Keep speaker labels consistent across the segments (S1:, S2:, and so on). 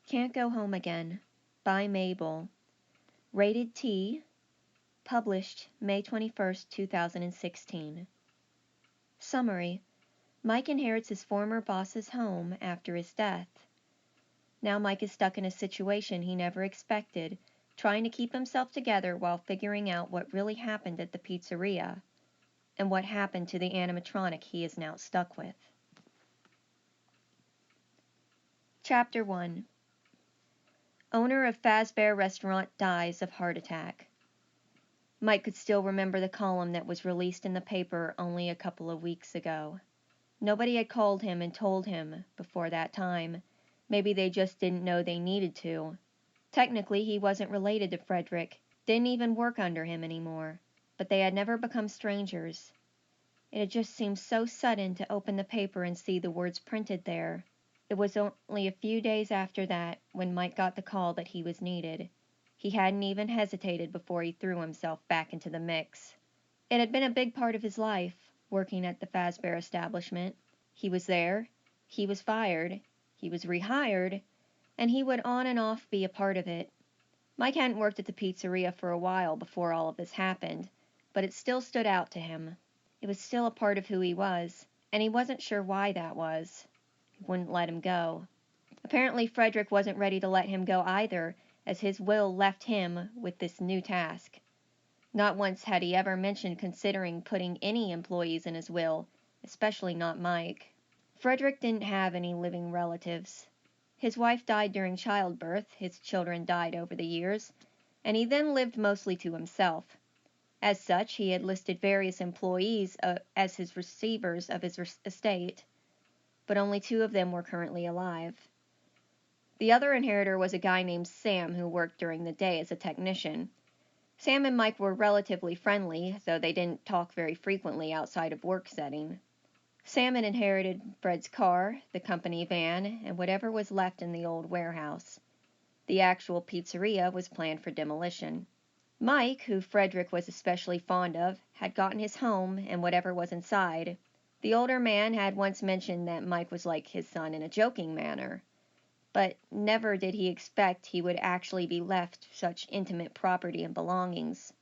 S1: Can't Go Home Again by Mabel. Rated T. Published May 21st, 2016. Summary. Mike inherits his former boss's home after his death. Now Mike is stuck in a situation he never expected, trying to keep himself together while figuring out what really happened at the pizzeria, and what happened to the animatronic he is now stuck with. Chapter 1. Owner of Fazbear Restaurant dies of heart attack. Mike could still remember the column that was released in the paper only a couple of weeks ago. Nobody had called him and told him before that time. Maybe they just didn't know they needed to. Technically, he wasn't related to Frederick, didn't even work under him anymore, but they had never become strangers. It had just seemed so sudden to open the paper and see the words printed there. It was only a few days after that when Mike got the call that he was needed. He hadn't even hesitated before he threw himself back into the mix. It had been a big part of his life, working at the Fazbear establishment. He was there, he was fired, he was rehired, and he would on and off be a part of it. Mike hadn't worked at the pizzeria for a while before all of this happened, but it still stood out to him. It was still a part of who he was, and he wasn't sure why that was. He wouldn't let him go. Apparently Frederick wasn't ready to let him go either, as his will left him with this new task. Not once had he ever mentioned considering putting any employees in his will, especially not Mike. Frederick didn't have any living relatives. His wife died during childbirth, his children died over the years, and he then lived mostly to himself. As such, he had listed various employees as his receivers of his estate, but only 2 of them were currently alive. The other inheritor was a guy named Sam who worked during the day as a technician. Sam and Mike were relatively friendly, though they didn't talk very frequently outside of work setting. Sam had inherited Fred's car, the company van, and whatever was left in the old warehouse. The actual pizzeria was planned for demolition. Mike, who Frederick was especially fond of, had gotten his home and whatever was inside. The older man had once mentioned that Mike was like his son in a joking manner, but never did he expect he would actually be left such intimate property and belongings.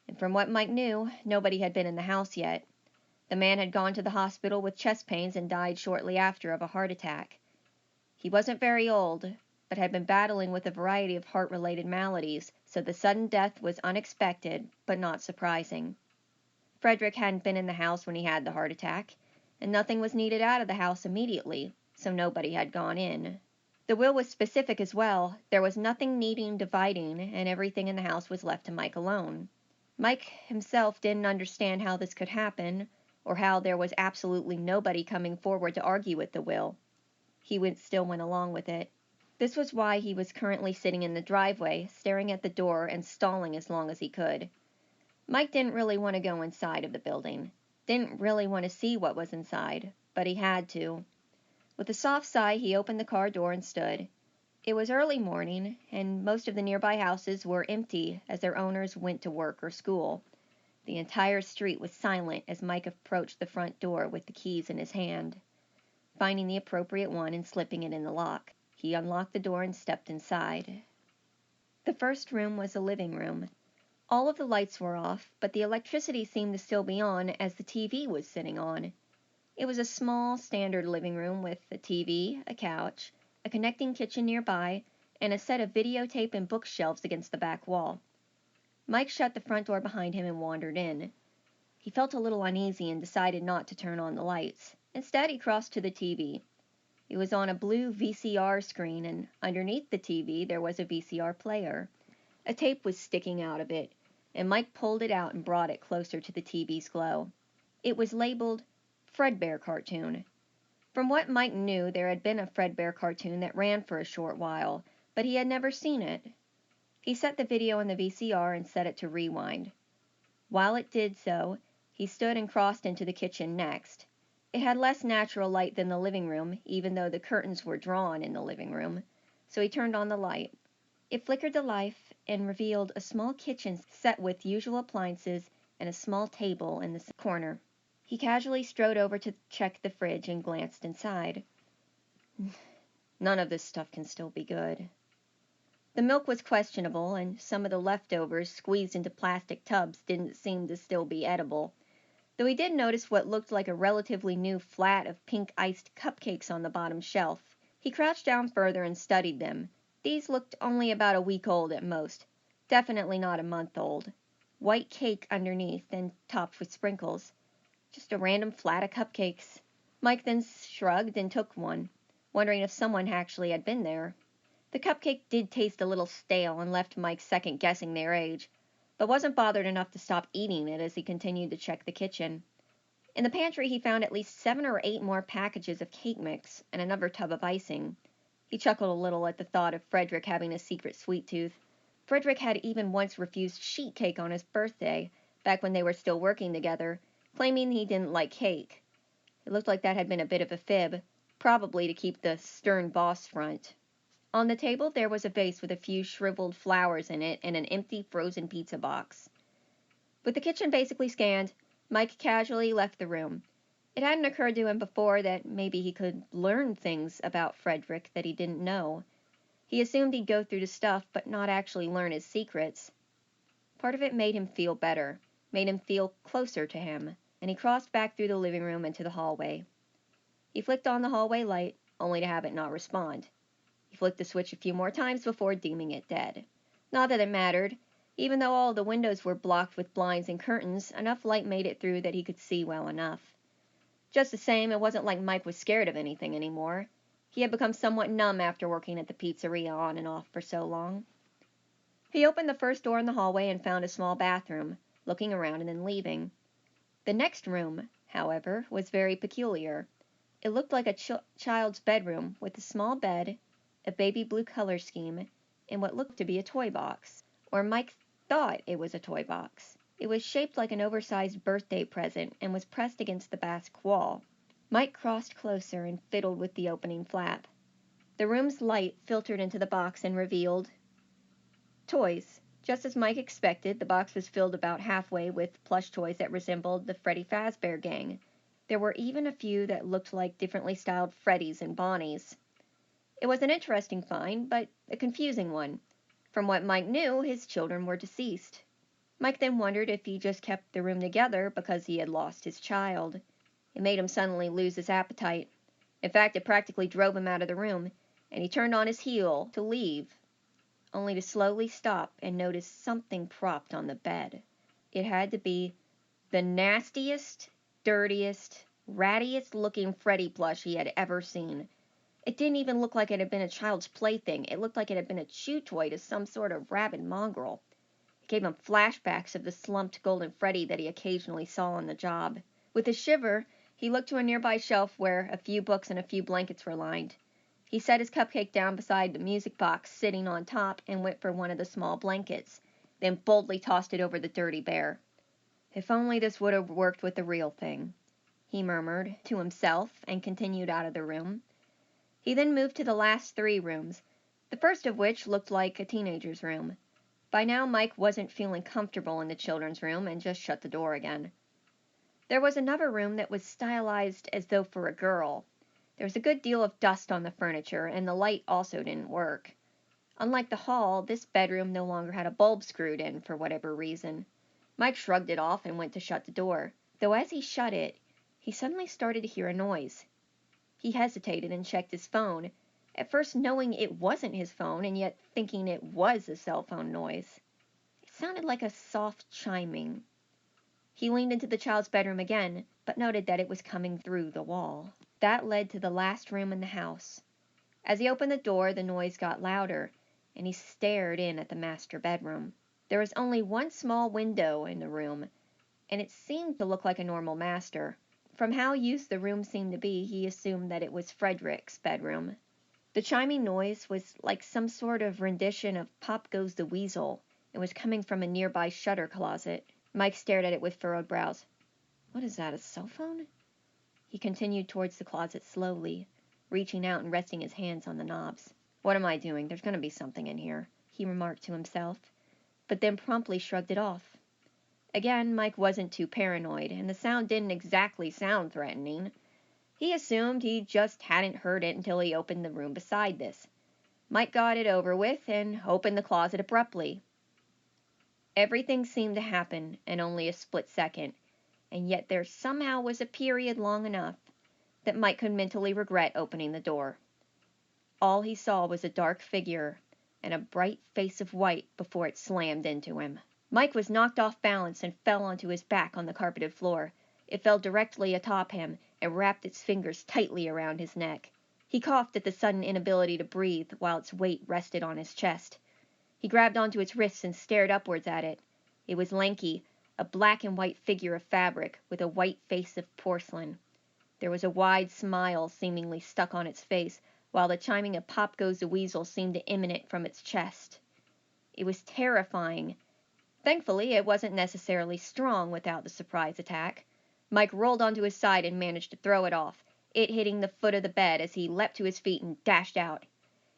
S1: And from what Mike knew, nobody had been in the house yet. The man had gone to the hospital with chest pains and died shortly after of a heart attack. He wasn't very old, but had been battling with a variety of heart-related maladies, so the sudden death was unexpected, but not surprising. Frederick hadn't been in the house when he had the heart attack, and nothing was needed out of the house immediately, so nobody had gone in. The will was specific as well. There was nothing needing dividing, and everything in the house was left to Mike alone. Mike himself didn't understand how this could happen, or how there was absolutely nobody coming forward to argue with the will. He still went along with it. This was why he was currently sitting in the driveway, staring at the door and stalling as long as he could. Mike didn't really want to go inside of the building. Didn't really want to see what was inside, but he had to. With a soft sigh, he opened the car door and stood. It was early morning, and most of the nearby houses were empty as their owners went to work or school. The entire street was silent as Mike approached the front door with the keys in his hand. Finding the appropriate one and slipping it in the lock, he unlocked the door and stepped inside. The first room was a living room. All of the lights were off, but the electricity seemed to still be on as the TV was sitting on. It was a small, standard living room with a TV, a couch, a connecting kitchen nearby, and a set of videotape and bookshelves against the back wall. Mike shut the front door behind him and wandered in. He felt a little uneasy and decided not to turn on the lights. Instead, he crossed to the TV. It was on a blue VCR screen, and underneath the TV there was a VCR player. A tape was sticking out of it, and Mike pulled it out and brought it closer to the TV's glow. It was labeled Fredbear Cartoon. From what Mike knew, there had been a Fredbear cartoon that ran for a short while, but he had never seen it. He set the video on the VCR and set it to rewind. While it did so, he stood and crossed into the kitchen next. It had less natural light than the living room, even though the curtains were drawn in the living room, so he turned on the light. It flickered to life and revealed a small kitchen set with usual appliances and a small table in the corner. He casually strode over to check the fridge and glanced inside. None of this stuff can still be good. The milk was questionable, and some of the leftovers squeezed into plastic tubs didn't seem to still be edible, though he did notice what looked like a relatively new flat of pink iced cupcakes on the bottom shelf. He crouched down further and studied them. These looked only about a week old at most, definitely not a month old. White cake underneath and topped with sprinkles. Just a random flat of cupcakes. Mike then shrugged and took one, wondering if someone actually had been there. The cupcake did taste a little stale and left Mike second-guessing their age, but wasn't bothered enough to stop eating it as he continued to check the kitchen. In the pantry he found at least 7 or 8 more packages of cake mix and another tub of icing. He chuckled a little at the thought of Frederick having a secret sweet tooth. Frederick had even once refused sheet cake on his birthday, back when they were still working together, claiming he didn't like cake. It looked like that had been a bit of a fib, probably to keep the stern boss front. On the table there was a vase with a few shriveled flowers in it and an empty frozen pizza box. With the kitchen basically scanned, Mike casually left the room. It hadn't occurred to him before that maybe he could learn things about Frederick that he didn't know. He assumed he'd go through the stuff but not actually learn his secrets. Part of it made him feel better, made him feel closer to him, and he crossed back through the living room into the hallway. He flicked on the hallway light, only to have it not respond. He flicked the switch a few more times before deeming it dead. Not that it mattered. Even though all the windows were blocked with blinds and curtains, enough light made it through that he could see well enough. Just the same, it wasn't like Mike was scared of anything anymore. He had become somewhat numb after working at the pizzeria on and off for so long. He opened the first door in the hallway and found a small bathroom, looking around and then leaving. The next room, however, was very peculiar. It looked like a child's bedroom with a small bed, a baby blue color scheme, and what looked to be a toy box. Or Mike thought it was a toy box. It was shaped like an oversized birthday present and was pressed against the basque wall. Mike crossed closer and fiddled with the opening flap. The room's light filtered into the box and revealed toys. Just as Mike expected, the box was filled about halfway with plush toys that resembled the Freddy Fazbear Gang. There were even a few that looked like differently styled Freddys and Bonnies. It was an interesting find, but a confusing one. From what Mike knew, his children were deceased. Mike then wondered if he just kept the room together because he had lost his child. It made him suddenly lose his appetite. In fact, it practically drove him out of the room, and he turned on his heel to leave, only to slowly stop and notice something propped on the bed. It had to be the nastiest, dirtiest, rattiest-looking Freddy plush he had ever seen. It didn't even look like it had been a child's plaything. It looked like it had been a chew toy to some sort of rabid mongrel. It gave him flashbacks of the slumped Golden Freddy that he occasionally saw on the job. With a shiver, he looked to a nearby shelf where a few books and a few blankets were lined. He set his cupcake down beside the music box sitting on top and went for one of the small blankets, then boldly tossed it over the dirty bear. If only this would have worked with the real thing, he murmured to himself and continued out of the room. He then moved to the last 3 rooms, the first of which looked like a teenager's room. By now Mike wasn't feeling comfortable in the children's room and just shut the door again. There was another room that was stylized as though for a girl. There was a good deal of dust on the furniture, and the light also didn't work. Unlike the hall, this bedroom no longer had a bulb screwed in for whatever reason. Mike shrugged it off and went to shut the door, though as he shut it, he suddenly started to hear a noise. He hesitated and checked his phone, at first knowing it wasn't his phone and yet thinking it was a cell phone noise. It sounded like a soft chiming. He leaned into the child's bedroom again, but noted that it was coming through the wall. That led to the last room in the house. As he opened the door, the noise got louder, and he stared in at the master bedroom. There was only one small window in the room, and it seemed to look like a normal master. From how used the room seemed to be, he assumed that it was Frederick's bedroom. The chiming noise was like some sort of rendition of Pop Goes the Weasel, and was coming from a nearby shutter closet. Mike stared at it with furrowed brows. What is that, a cell phone? He continued towards the closet slowly, reaching out and resting his hands on the knobs. What am I doing? There's going to be something in here, he remarked to himself, but then promptly shrugged it off. Again, Mike wasn't too paranoid, and the sound didn't exactly sound threatening. He assumed he just hadn't heard it until he opened the room beside this. Mike got it over with and opened the closet abruptly. Everything seemed to happen in only a split second, and yet there somehow was a period long enough that Mike could mentally regret opening the door. All he saw was a dark figure and a bright face of white before it slammed into him. Mike was knocked off balance and fell onto his back on the carpeted floor. It fell directly atop him and wrapped its fingers tightly around his neck. He coughed at the sudden inability to breathe while its weight rested on his chest. He grabbed onto its wrists and stared upwards at it. It was lanky, a black and white figure of fabric with a white face of porcelain. There was a wide smile seemingly stuck on its face, while the chiming of Pop Goes the Weasel seemed to emanate from its chest. It was terrifying. Thankfully, it wasn't necessarily strong without the surprise attack. Mike rolled onto his side and managed to throw it off, it hitting the foot of the bed as he leapt to his feet and dashed out.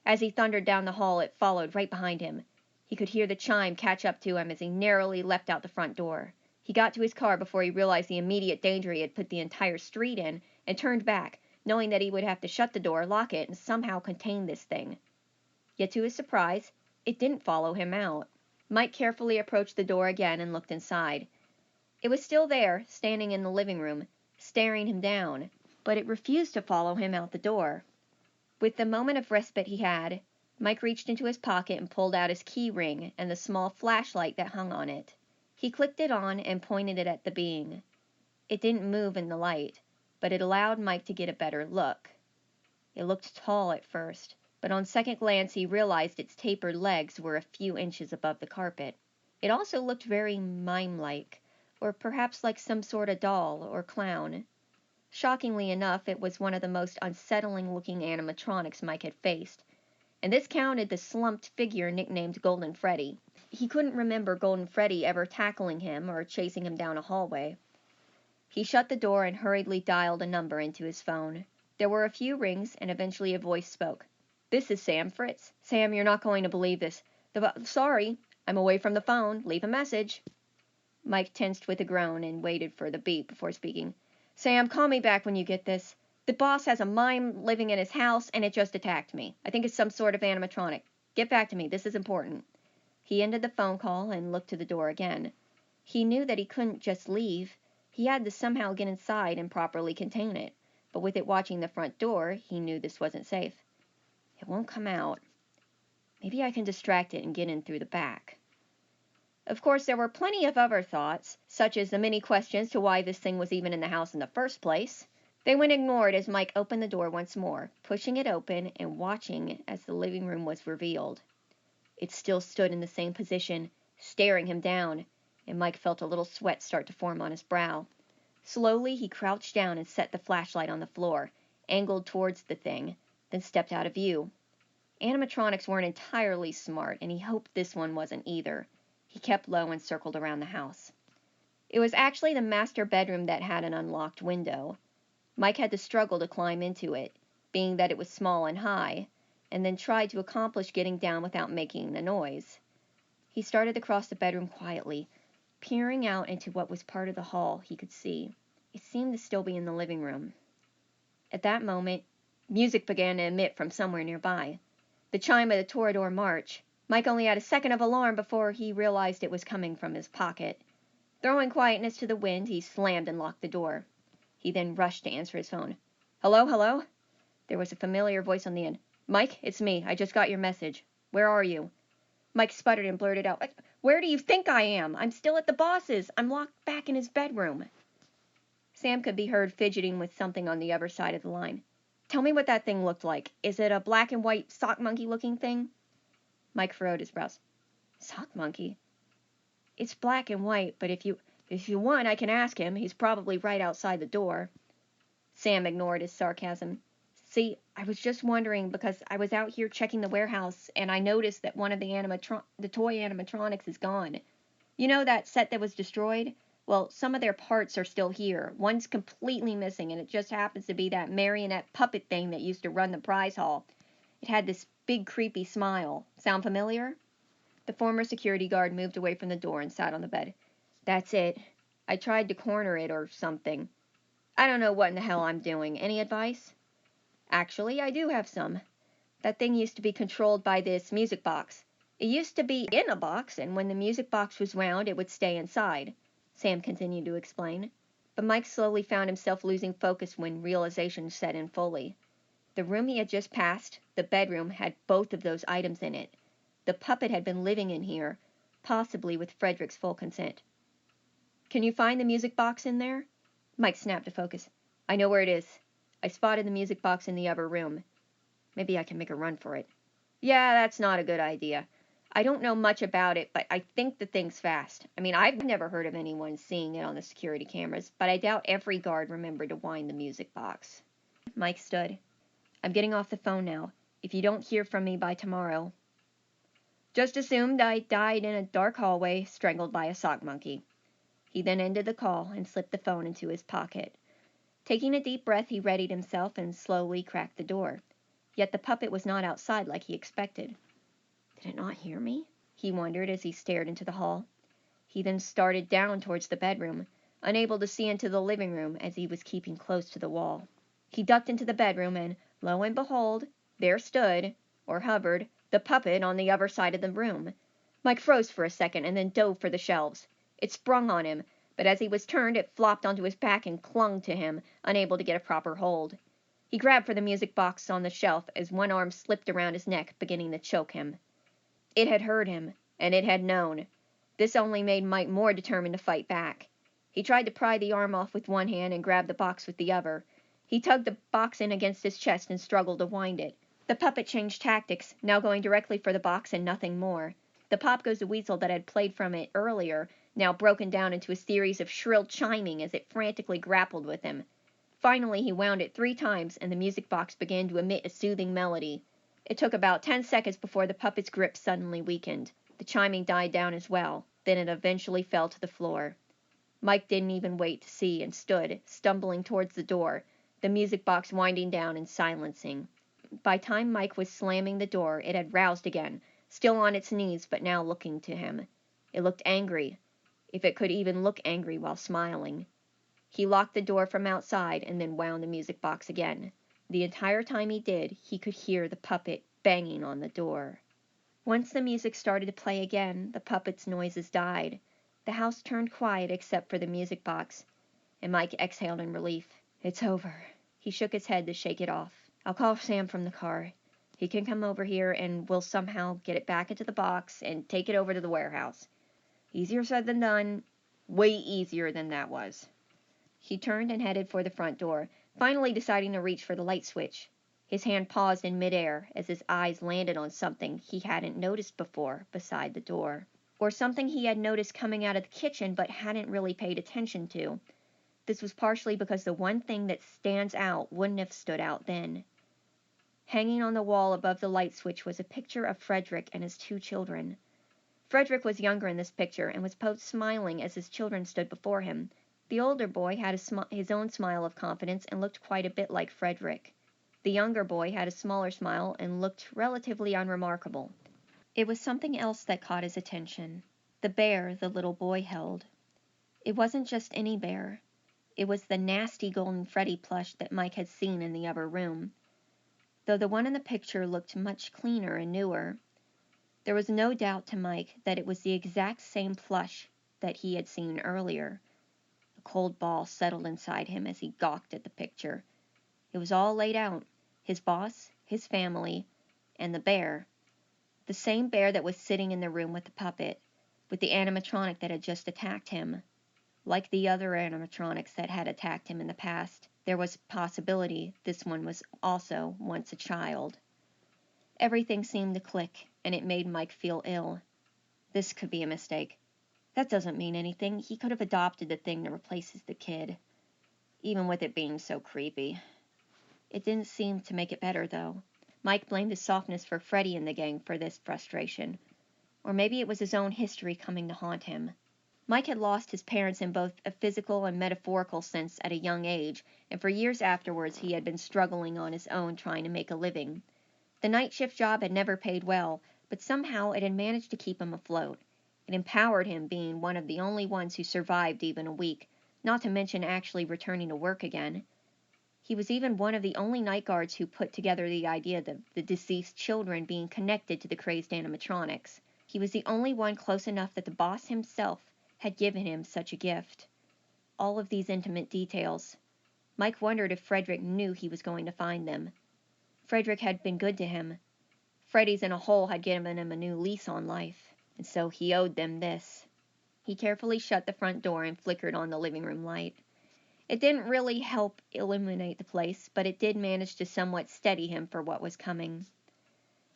S1: As he thundered down the hall, it followed right behind him. He could hear the chime catch up to him as he narrowly leapt out the front door. He got to his car before he realized the immediate danger he had put the entire street in, and turned back, knowing that he would have to shut the door, lock it, and somehow contain this thing. Yet to his surprise, it didn't follow him out. Mike carefully approached the door again and looked inside. It was still there, standing in the living room, staring him down, but it refused to follow him out the door. With the moment of respite he had, Mike reached into his pocket and pulled out his key ring and the small flashlight that hung on it. He clicked it on and pointed it at the being. It didn't move in the light, but it allowed Mike to get a better look. It looked tall at first, but on second glance he realized its tapered legs were a few inches above the carpet. It also looked very mime-like, or perhaps like some sort of doll or clown. Shockingly enough, it was one of the most unsettling-looking animatronics Mike had faced, and this counted the slumped figure nicknamed Golden Freddy. He couldn't remember Golden Freddy ever tackling him or chasing him down a hallway. He shut the door and hurriedly dialed a number into his phone. There were a few rings, and eventually a voice spoke. "This is Sam Fritz. Sam, you're not going to believe this. Sorry, I'm away from the phone. Leave a message." Mike tensed with a groan and waited for the beep before speaking. "Sam, call me back when you get this. The boss has a mime living in his house, and it just attacked me. I think it's some sort of animatronic. Get back to me. This is important." He ended the phone call and looked to the door again. He knew that he couldn't just leave. He had to somehow get inside and properly contain it. But with it watching the front door, he knew this wasn't safe. It won't come out. Maybe I can distract it and get in through the back. Of course, there were plenty of other thoughts, such as the many questions to why this thing was even in the house in the first place. They went ignored as Mike opened the door once more, pushing it open and watching as the living room was revealed. It still stood in the same position, staring him down, and Mike felt a little sweat start to form on his brow. Slowly, he crouched down and set the flashlight on the floor, angled towards the thing, then stepped out of view. Animatronics weren't entirely smart, and he hoped this one wasn't either. He kept low and circled around the house. It was actually the master bedroom that had an unlocked window. Mike had to struggle to climb into it, being that it was small and high, and then tried to accomplish getting down without making a noise. He started to cross the bedroom quietly, peering out into what was part of the hall he could see. It seemed to still be in the living room. At that moment, music began to emit from somewhere nearby. The chime of the Toreador March. Mike only had a second of alarm before he realized it was coming from his pocket. Throwing quietness to the wind, he slammed and locked the door. He then rushed to answer his phone. "Hello, hello?" There was a familiar voice on the end. "Mike, it's me. I just got your message. Where are you?" Mike sputtered and blurted out, "Where do you think I am? I'm still at the boss's. I'm locked back in his bedroom." Sam could be heard fidgeting with something on the other side of the line. "Tell me what that thing looked like. Is it a black and white sock monkey looking thing?" Mike furrowed his brows. "Sock monkey? It's black and white, but if you want, I can ask him. He's probably right outside the door." Sam ignored his sarcasm. "See, I was just wondering because I was out here checking the warehouse, and I noticed that one of the toy animatronics is gone. You know that set that was destroyed? Well, some of their parts are still here. One's completely missing, and it just happens to be that marionette puppet thing that used to run the prize hall. It had this big creepy smile. Sound familiar?" The former security guard moved away from the door and sat on the bed. "That's it. I tried to corner it or something. I don't know what in the hell I'm doing. Any advice? Actually, I do have some. That thing used to be controlled by this music box. It used to be in a box, and when the music box was wound, it would stay inside, Sam continued to explain. But Mike slowly found himself losing focus when realization set in fully. The room he had just passed, the bedroom, had both of those items in it. The puppet had been living in here, possibly with Frederick's full consent. Can you find the music box in there? Mike snapped to focus. I know where it is. I spotted the music box in the other room. Maybe I can make a run for it. Yeah, that's not a good idea. I don't know much about it, but I think the thing's fast. I mean, I've never heard of anyone seeing it on the security cameras, but I doubt every guard remembered to wind the music box. Mike stood. I'm getting off the phone now. If you don't hear from me by tomorrow. Just assumed I died in a dark hallway, strangled by a sock monkey. He then ended the call and slipped the phone into his pocket. Taking a deep breath, he readied himself and slowly cracked the door. Yet the puppet was not outside like he expected. Did it not hear me? He wondered as he stared into the hall. He then started down towards the bedroom, unable to see into the living room as he was keeping close to the wall. He ducked into the bedroom and, lo and behold, there stood, or hovered, the puppet on the other side of the room. Mike froze for a second and then dove for the shelves. It sprung on him, but as he was turned, it flopped onto his back and clung to him, unable to get a proper hold. He grabbed for the music box on the shelf as one arm slipped around his neck, beginning to choke him. It had heard him, and it had known. This only made Mike more determined to fight back. He tried to pry the arm off with one hand and grab the box with the other. He tugged the box in against his chest and struggled to wind it. The puppet changed tactics, now going directly for the box and nothing more. The Pop Goes the Weasel that had played from it earlier, now broken down into a series of shrill chiming as it frantically grappled with him. Finally, he wound it 3 times, and the music box began to emit a soothing melody. It took about 10 seconds before the puppet's grip suddenly weakened. The chiming died down as well. Then it eventually fell to the floor. Mike didn't even wait to see and stood, stumbling towards the door, the music box winding down and silencing. By time Mike was slamming the door, it had roused again, still on its knees but now looking to him. It looked angry, if it could even look angry while smiling. He locked the door from outside and then wound the music box again. The entire time he did, he could hear the puppet banging on the door. Once the music started to play again, the puppet's noises died. The house turned quiet except for the music box, and Mike exhaled in relief. It's over. He shook his head to shake it off. I'll call Sam from the car. He can come over here and we'll somehow get it back into the box and take it over to the warehouse. Easier said than done. Way easier than that was. He turned and headed for the front door, finally deciding to reach for the light switch. His hand paused in midair as his eyes landed on something he hadn't noticed before beside the door. Or something he had noticed coming out of the kitchen but hadn't really paid attention to. This was partially because the one thing that stands out wouldn't have stood out then. Hanging on the wall above the light switch was a picture of Frederick and his 2 children. Frederick was younger in this picture and was both smiling as his children stood before him. The older boy had his own smile of confidence and looked quite a bit like Frederick. The younger boy had a smaller smile and looked relatively unremarkable. It was something else that caught his attention. The bear the little boy held. It wasn't just any bear. It was the nasty Golden Freddy plush that Mike had seen in the other room, though the one in the picture looked much cleaner and newer. There was no doubt to Mike that it was the exact same plush that he had seen earlier. A cold ball settled inside him as he gawked at the picture. It was all laid out. His boss, his family, and the bear. The same bear that was sitting in the room with the puppet, with the animatronic that had just attacked him. Like the other animatronics that had attacked him in the past, there was a possibility this one was also once a child. Everything seemed to click, and it made Mike feel ill. This could be a mistake. That doesn't mean anything. He could have adopted the thing to replace the kid, even with it being so creepy. It didn't seem to make it better, though. Mike blamed his softness for Freddy and the gang for this frustration. Or maybe it was his own history coming to haunt him. Mike had lost his parents in both a physical and metaphorical sense at a young age, and for years afterwards he had been struggling on his own trying to make a living. The night shift job had never paid well, but somehow it had managed to keep him afloat. It empowered him, being one of the only ones who survived even a week, not to mention actually returning to work again. He was even one of the only night guards who put together the idea of the deceased children being connected to the crazed animatronics. He was the only one close enough that the boss himself had given him such a gift. All of these intimate details. Mike wondered if Frederick knew he was going to find them. Frederick had been good to him. Freddy's in a hole had given him a new lease on life, and so he owed them this. He carefully shut the front door and flickered on the living room light. It didn't really help illuminate the place, but it did manage to somewhat steady him for what was coming.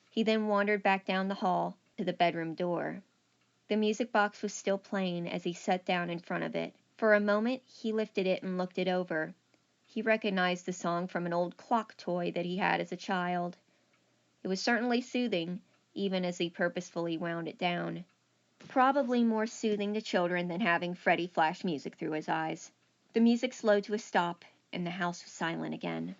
S1: He then wandered back down the hall to the bedroom door. The music box was still playing as he sat down in front of it. For a moment, he lifted it and looked it over. He recognized the song from an old clock toy that he had as a child. It was certainly soothing, even as he purposefully wound it down. Probably more soothing to children than having Freddy flash music through his eyes. The music slowed to a stop, and the house was silent again.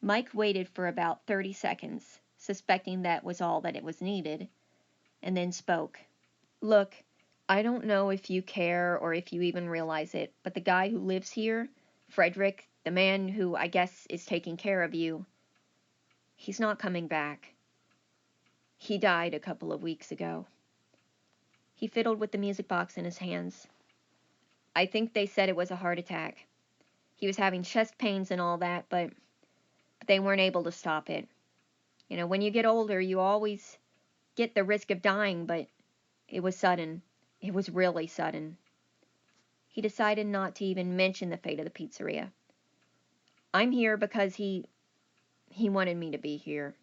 S1: Mike waited for about 30 seconds, suspecting that was all that it was needed, and then spoke. "Look, I don't know if you care or if you even realize it, but the guy who lives here, Frederick, the man who I guess is taking care of you, he's not coming back. He died a couple of weeks ago." He fiddled with the music box in his hands. "I think they said it was a heart attack. He was having chest pains and all that, but they weren't able to stop it. You know, when you get older, you always get the risk of dying, but it was sudden. It was really sudden." He decided not to even mention the fate of the pizzeria. "I'm here because he wanted me to be here."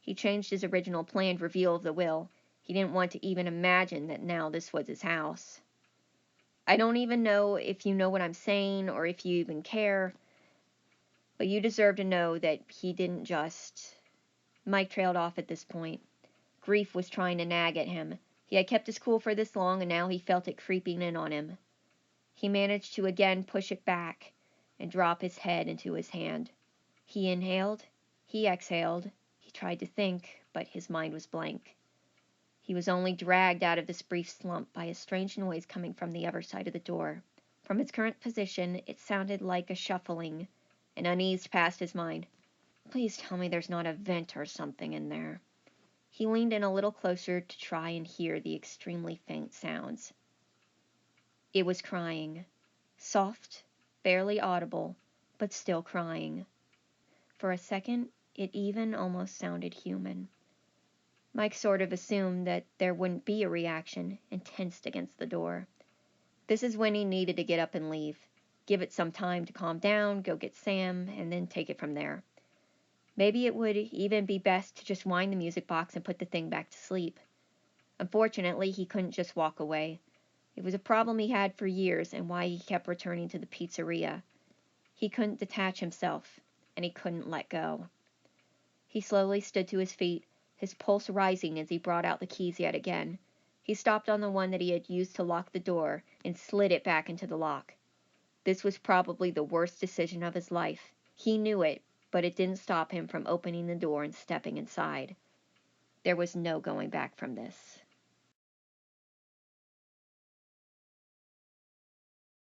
S1: He changed his original planned reveal of the will. He didn't want to even imagine that now this was his house. "I don't even know if you know what I'm saying or if you even care, but you deserve to know that he didn't just..." Mike trailed off at this point. Grief was trying to nag at him. He had kept his cool for this long, and now he felt it creeping in on him. He managed to again push it back and drop his head into his hand. He inhaled, he exhaled, he tried to think, but his mind was blank. He was only dragged out of this brief slump by a strange noise coming from the other side of the door. From its current position, it sounded like a shuffling, and unease passed his mind. "Please tell me there's not a vent or something in there." He leaned in a little closer to try and hear the extremely faint sounds. It was crying. Soft, barely audible, but still crying. For a second, it even almost sounded human. Mike sort of assumed that there wouldn't be a reaction and tensed against the door. This is when he needed to get up and leave. Give it some time to calm down, go get Sam, and then take it from there. Maybe it would even be best to just wind the music box and put the thing back to sleep. Unfortunately, he couldn't just walk away. It was a problem he had for years and why he kept returning to the pizzeria. He couldn't detach himself, and he couldn't let go. He slowly stood to his feet, his pulse rising as he brought out the keys yet again. He stopped on the one that he had used to lock the door and slid it back into the lock. This was probably the worst decision of his life. He knew it, but it didn't stop him from opening the door and stepping inside. There was no going back from this.